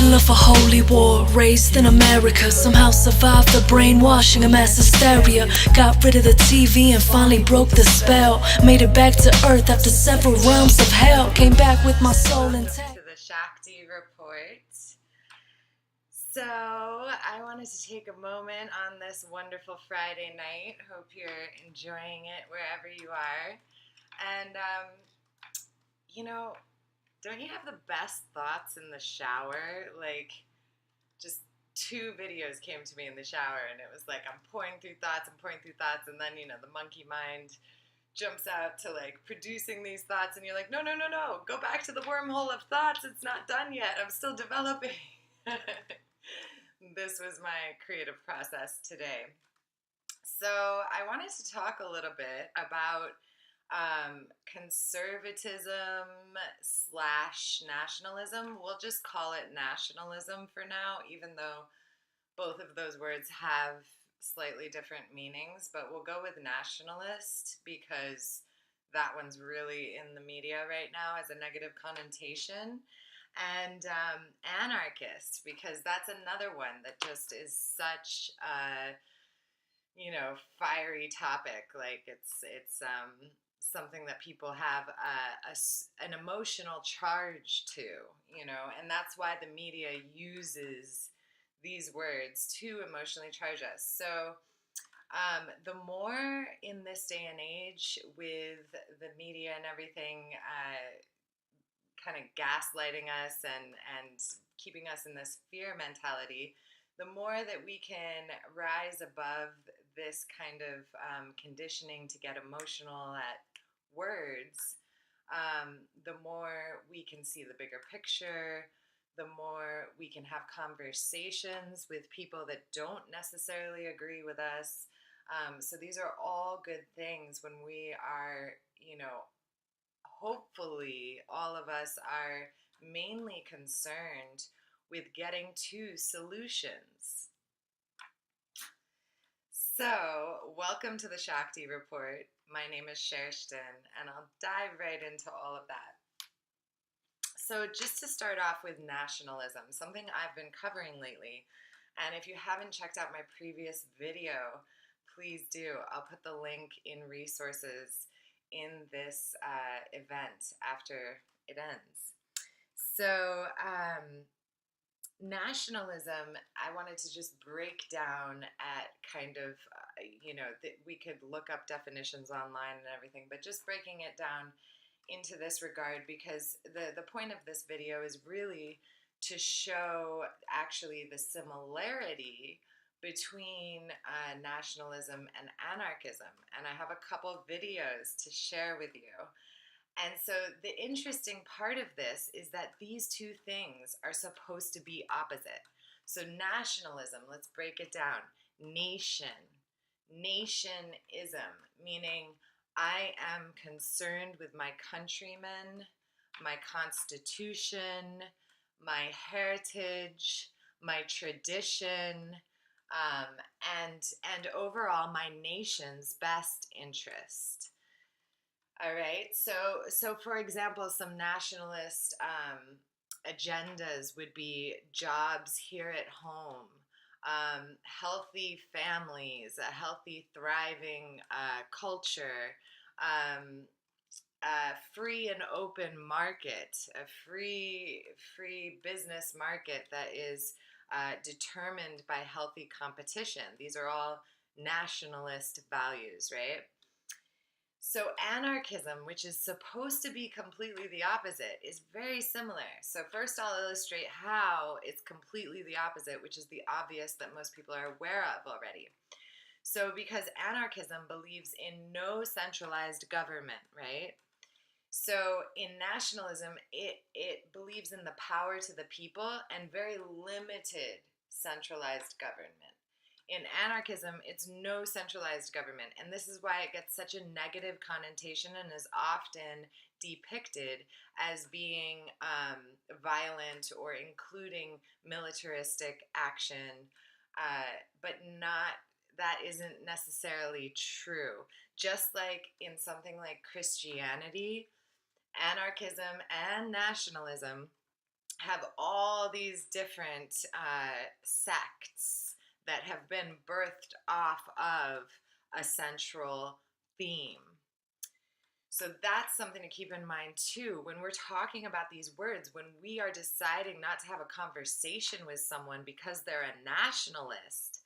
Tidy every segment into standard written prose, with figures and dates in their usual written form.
middle of a holy war, raised in America, somehow survived the brainwashing and mass hysteria. Got rid of the TV and finally broke the spell. Made it back to earth after several realms of hell. Came back with my soul intact. To the Shakti report. So I wanted to take a moment on this wonderful Friday night. Hope you're enjoying it wherever you are. And don't you have the best thoughts in the shower? Like, just 2 videos came to me in the shower, and it was like I'm pouring through thoughts, and then, the monkey mind jumps out to, like, producing these thoughts, and you're like, no, go back to the wormhole of thoughts. It's not done yet. I'm still developing. This was my creative process today. So I wanted to talk a little bit about conservatism / nationalism. We'll just call it nationalism for now, even though both of those words have slightly different meanings, but we'll go with nationalist because that one's really in the media right now as a negative connotation. And anarchist, because that's another one that just is such a fiery topic. Like it's something that people have an emotional charge to, and that's why the media uses these words to emotionally charge us. So the more in this day and age with the media and everything kind of gaslighting us and keeping us in this fear mentality, the more that we can rise above this kind of conditioning to get emotional at words, the more we can see the bigger picture, the more we can have conversations with people that don't necessarily agree with us. So these are all good things when we are, hopefully all of us are mainly concerned with getting to solutions. So, welcome to the Shakti report. My name is Shakti, and I'll dive right into all of that. So, just to start off with nationalism, something I've been covering lately, and if you haven't checked out my previous video, please do. I'll put the link in resources in this event after it ends. So, nationalism, I wanted to just break down at kind of, we could look up definitions online and everything, but just breaking it down into this regard, because the point of this video is really to show actually the similarity between nationalism and anarchism. And I have a couple videos to share with you. And so the interesting part of this is that these two things are supposed to be opposite. So nationalism, let's break it down. Nationism, meaning I am concerned with my countrymen, my constitution, my heritage, my tradition, and overall my nation's best interest. All right, so for example, some nationalist agendas would be jobs here at home, healthy families, a healthy, thriving culture, free and open market, a free business market that is determined by healthy competition. These are all nationalist values, right? So anarchism, which is supposed to be completely the opposite, is very similar. So first I'll illustrate how it's completely the opposite, which is the obvious that most people are aware of already. So because anarchism believes in no centralized government, right? So in nationalism, it believes in the power to the people and very limited centralized government. In anarchism, it's no centralized government, and this is why it gets such a negative connotation and is often depicted as being violent or including militaristic action, but that isn't necessarily true. Just like in something like Christianity, anarchism and nationalism have all these different sects that have been birthed off of a central theme. So that's something to keep in mind too. When we're talking about these words, when we are deciding not to have a conversation with someone because they're a nationalist,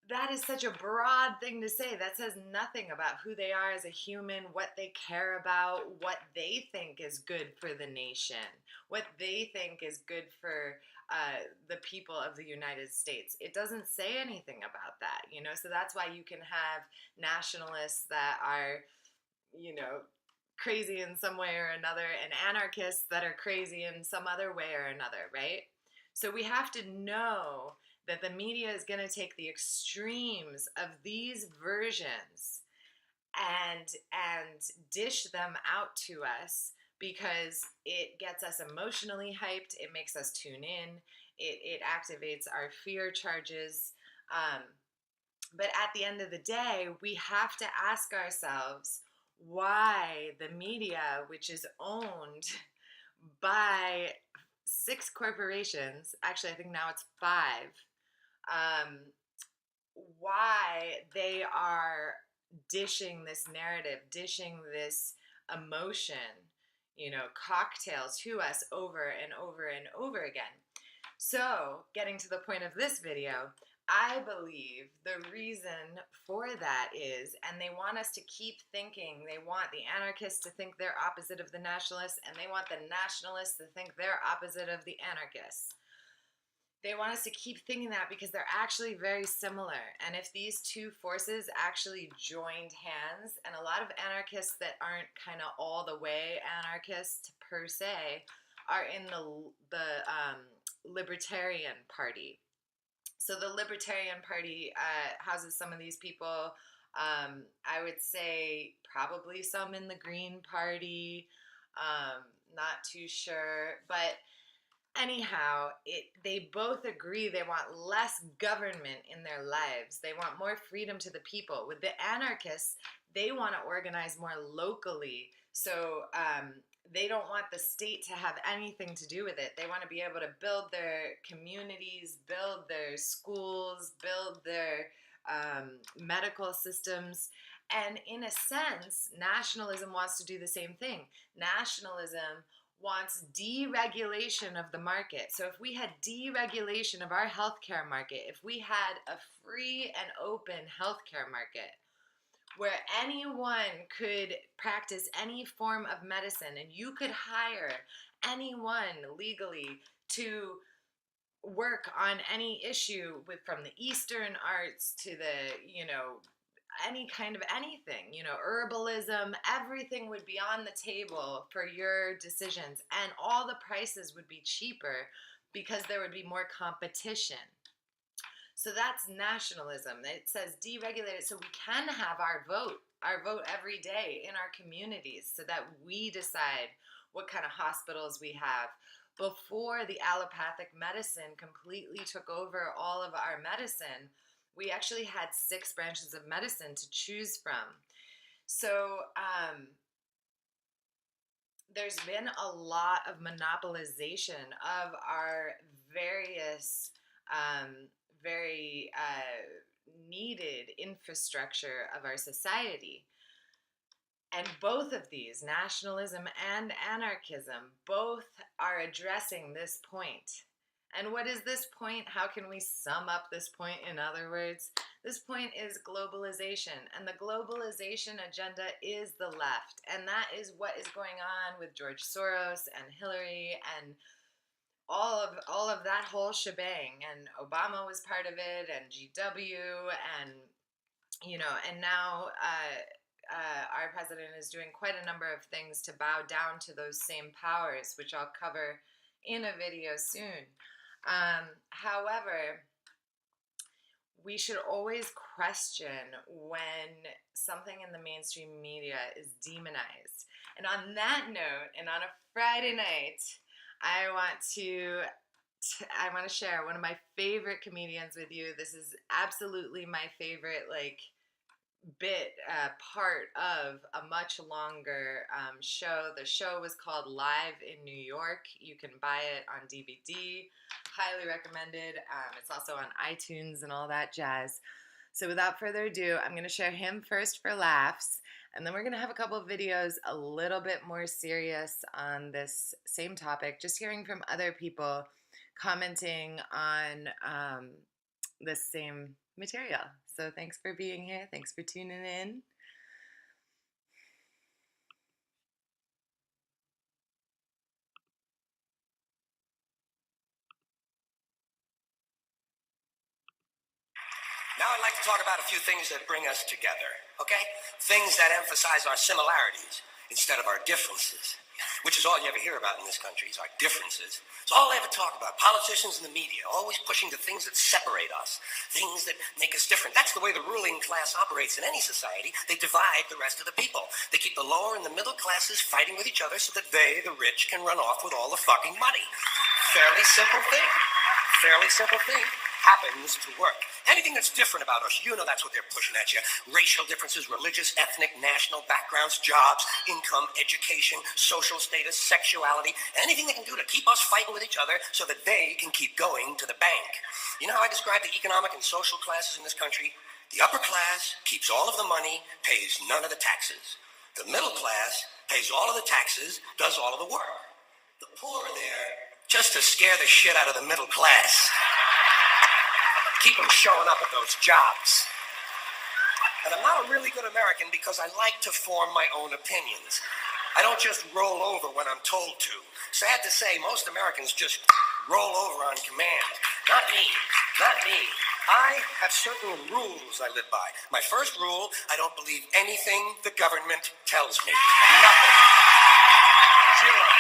that is such a broad thing to say. That says nothing about who they are as a human, what they care about, what they think is good for the nation, what they think is good for the people of the United States. It doesn't say anything about that, you know? So that's why you can have nationalists that are, you know, crazy in some way or another, and anarchists that are crazy in some other way or another, right? So we have to know that the media is going to take the extremes of these versions and dish them out to us because it gets us emotionally hyped, it makes us tune in, it activates our fear charges. But at the end of the day, we have to ask ourselves why the media, which is owned by 6 corporations, actually, I think now it's 5, um, why they are dishing this narrative, dishing this emotion, you know, cocktail to us over and over and over again. So, getting to the point of this video, I believe the reason for that is, and they want us to keep thinking, they want the anarchists to think they're opposite of the nationalists, and they want the nationalists to think they're opposite of the anarchists. They want us to keep thinking that because they're actually very similar. And if these two forces actually joined hands, and a lot of anarchists that aren't kind of all the way anarchists per se are in the Libertarian Party. So the Libertarian Party houses some of these people. I would say probably some in the Green Party. Not too sure, but anyhow, they both agree they want less government in their lives. They want more freedom to the people. With the anarchists, they want to organize more locally. So they don't want the state to have anything to do with it. They want to be able to build their communities, build their schools, build their medical systems. And in a sense, nationalism wants to do the same thing. Nationalism wants deregulation of the market. So if we had deregulation of our healthcare market, if we had a free and open healthcare market where anyone could practice any form of medicine and you could hire anyone legally to work on any issue, with from the Eastern arts to the, you know, any kind of anything, you know, herbalism, everything would be on the table for your decisions, and all the prices would be cheaper because there would be more competition. So that's nationalism. It says deregulate it so we can have our vote every day in our communities, so that we decide what kind of hospitals we have. Before the allopathic medicine completely took over all of our medicine, we actually had 6 branches of medicine to choose from. So there's been a lot of monopolization of our various very needed infrastructure of our society. And both of these, nationalism and anarchism, both are addressing this point. And what is this point? How can we sum up this point in other words? This point is globalization, and the globalization agenda is the left, and that is what is going on with George Soros and Hillary and all of that whole shebang. And Obama was part of it, and GW, and you know, and now our president is doing quite a number of things to bow down to those same powers, which I'll cover in a video soon. However, we should always question when something in the mainstream media is demonized. And on that note, and on a Friday night, I want to share one of my favorite comedians with you. This is absolutely my favorite, like, part of a much longer show. The show was called Live in New York. You can buy it on DVD. Highly recommended. It's also on iTunes and all that jazz. So without further ado, I'm going to share him first for laughs, and then we're going to have a couple of videos a little bit more serious on this same topic, just hearing from other people commenting on this same material. So thanks for being here. Thanks for tuning in. Now I'd like to talk about a few things that bring us together, okay? Things that emphasize our similarities instead of our differences, which is all you ever hear about in this country is our differences. It's all they ever talk about. Politicians and the media always pushing the things that separate us, things that make us different. That's the way the ruling class operates in any society. They divide the rest of the people. They keep the lower and the middle classes fighting with each other so that they, the rich, can run off with all the fucking money. Fairly simple thing. Fairly simple thing. Happens to work. Anything that's different about us, you know that's what they're pushing at you. Racial differences, religious, ethnic, national backgrounds, jobs, income, education, social status, sexuality, anything they can do to keep us fighting with each other so that they can keep going to the bank. You know how I describe the economic and social classes in this country? The upper class keeps all of the money, pays none of the taxes. The middle class pays all of the taxes, does all of the work. The poor are there just to scare the shit out of the middle class. Keep them showing up at those jobs. And I'm not a really good American because I like to form my own opinions. I don't just roll over when I'm told to. Sad to say, most Americans just roll over on command. Not me. Not me. I have certain rules I live by. My first rule, I don't believe anything the government tells me. Nothing. Zero.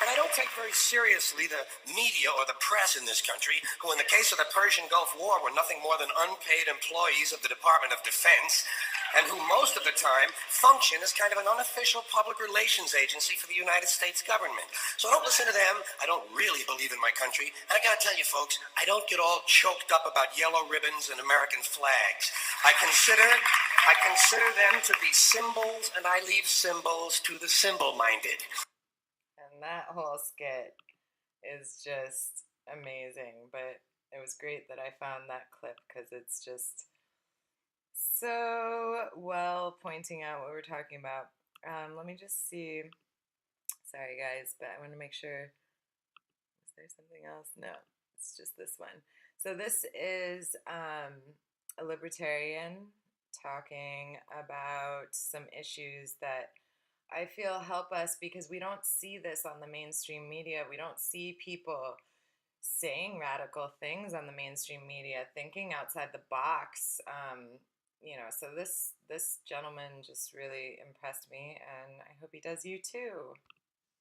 But I don't take very seriously the media or the press in this country, who in the case of the Persian Gulf War were nothing more than unpaid employees of the Department of Defense, and who most of the time function as kind of an unofficial public relations agency for the United States government. So don't listen to them. I don't really believe in my country. And I gotta tell you folks, I don't get all choked up about yellow ribbons and American flags. I consider them to be symbols, and I leave symbols to the symbol-minded. That whole skit is just amazing, but it was great that I found that clip because it's just so well pointing out what we're talking about. Let me just see. Sorry guys, but I want to make sure. Is there something else? No, it's just this one. So this is a libertarian talking about some issues that I feel help us because we don't see this on the mainstream media. We don't see people saying radical things on the mainstream media, thinking outside the box. So this gentleman just really impressed me, and I hope he does you too.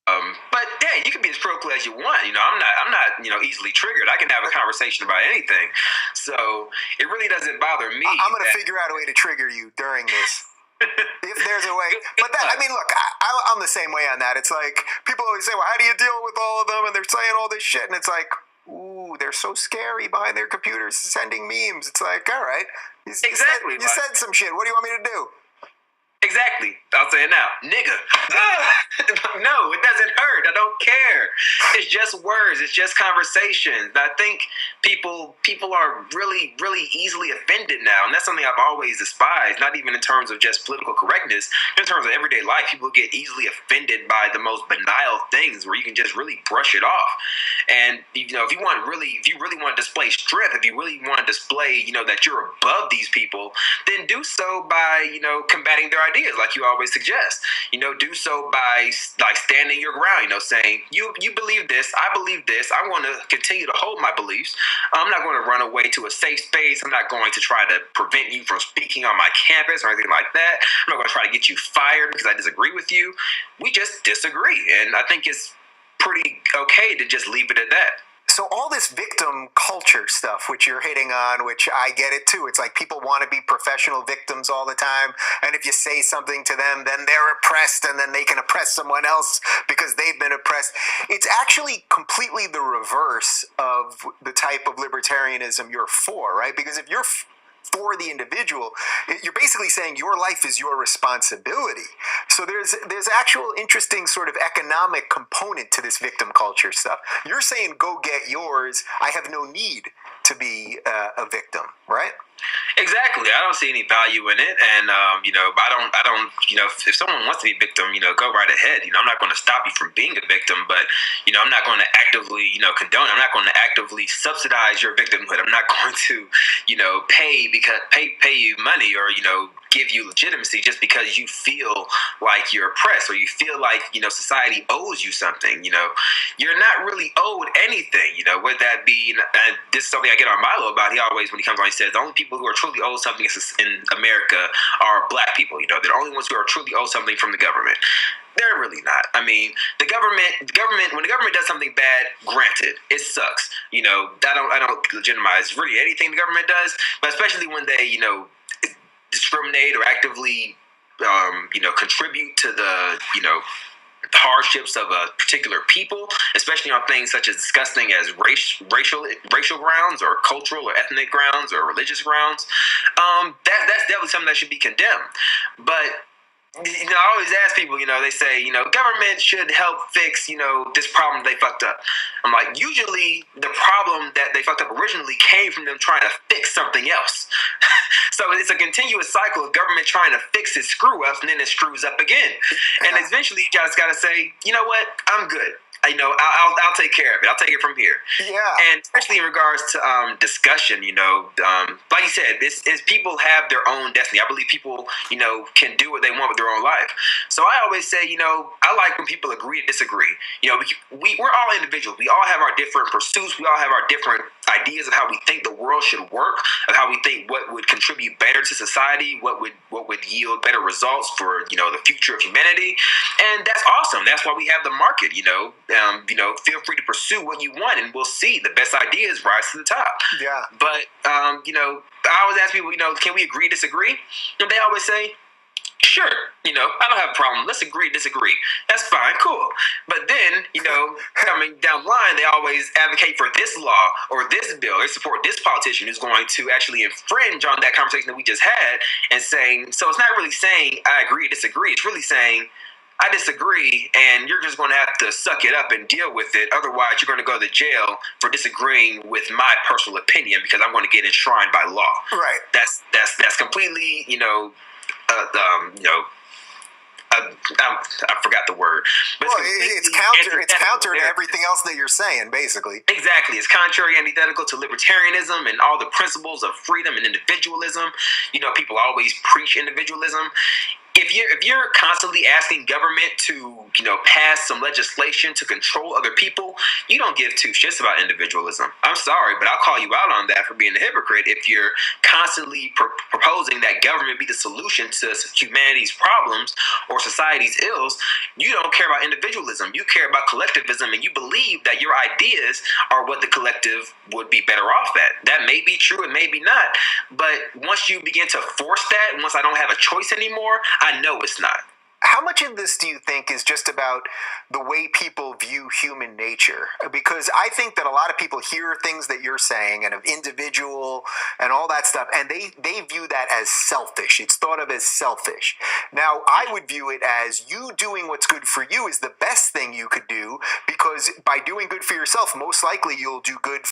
But yeah, you can be as pro as you want. I'm not easily triggered. I can have a conversation about anything. So it really doesn't bother me. I'm going to figure out a way to trigger you during this. If there's a way. But look, I'm the same way on that. It's like, people always say, well, how do you deal with all of them? And they're saying all this shit. And it's like, ooh, they're so scary behind their computers sending memes. It's like, all right. You said some shit. What do you want me to do? Exactly. I'll say it now. Nigga. No, it doesn't hurt. I don't care. It's just words. It's just conversations. I think people are really, really easily offended now. And that's something I've always despised, not even in terms of just political correctness. In terms of everyday life, people get easily offended by the most banal things where you can just really brush it off. And, if you really want to display strength, if you really want to display, that you're above these people, then do so by, combating their ideas, like you always suggest. Do so by standing your ground. Saying you believe this, I believe this. I want to continue to hold my beliefs. I'm not going to run away to a safe space. I'm not going to try to prevent you from speaking on my campus or anything like that. I'm not going to try to get you fired because I disagree with you. We just disagree, and I think it's pretty okay to just leave it at that. So all this victim culture stuff, which you're hitting on, which I get it too. It's like people want to be professional victims all the time. And if you say something to them, then they're oppressed and then they can oppress someone else because they've been oppressed. It's actually completely the reverse of the type of libertarianism you're for, right? Because if you're for the individual, you're basically saying your life is your responsibility. So there's actual interesting sort of economic component to this victim culture stuff. You're saying go get yours. I have no need to be a victim, right? Exactly. I don't see any value in it, and I don't. If someone wants to be a victim, go right ahead. I'm not going to stop you from being a victim, but I'm not going to actively, condone. I'm not going to actively subsidize your victimhood. I'm not going to, pay you money or give you legitimacy just because you feel like you're oppressed or you feel like society owes you something. You're not really owed anything. Would that be? And this is something I get on Milo about. He always, when he comes on, he says the only people who are truly owed something in America are black people. They're the only ones who are truly owed something from the government. They're really not. I mean, the government, when the government does something bad, granted, it sucks. I don't legitimize really anything the government does, but especially when they, discriminate or actively, contribute to the, hardships of a particular people, especially on things such as disgusting as racial grounds or cultural or ethnic grounds or religious grounds. That's definitely something that should be condemned. But I always ask people, they say, government should help fix, this problem they fucked up. I'm like, usually the problem that they fucked up originally came from them trying to fix something else. So it's a continuous cycle of government trying to fix its screw ups, and then it screws up again. And eventually you just got to say, you know what, I'm good. I'll take care of it. I'll take it from here. Yeah. And especially in regards to discussion, like you said, this is people have their own destiny. I believe people, can do what they want with their own life. So I always say, I like when people agree to disagree. We're all individuals. We all have our different pursuits. We all have our different ideas of how we think the world should work, of how we think what would contribute better to society, what would yield better results for the future of humanity, and that's awesome. That's why we have the market. Feel free to pursue what you want, and we'll see the best ideas rise to the top. Yeah. But I always ask people, can we agree, disagree? And they always say, sure, I don't have a problem. Let's agree, disagree. That's fine, cool. But then, coming down the line, they always advocate for this law or this bill. They support this politician who's going to actually infringe on that conversation that we just had and saying, so it's not really saying I agree, disagree. It's really saying I disagree, and you're just going to have to suck it up and deal with it. Otherwise, you're going to go to jail for disagreeing with my personal opinion because I'm going to get enshrined by law. Right. That's completely, I forgot the word. But it's counter to everything else that you're saying, basically. Exactly. It's contrary, antithetical to libertarianism and all the principles of freedom and individualism. People always preach individualism. If you're constantly asking government to, pass some legislation to control other people, you don't give two shits about individualism. I'm sorry, but I'll call you out on that for being a hypocrite. If you're constantly proposing that government be the solution to humanity's problems or society's ills, you don't care about individualism. You care about collectivism, and you believe that your ideas are what the collective would be better off at. That may be true, it may be not. But once you begin to force that, once I don't have a choice anymore, I know it's not. How much of this do you think is just about the way people view human nature? Because I think that a lot of people hear things that you're saying and of individual and all that stuff, and they view that as selfish. It's thought of as selfish. Now, I would view it as you doing what's good for you is the best thing you could do, because by doing good for yourself, most likely you'll do good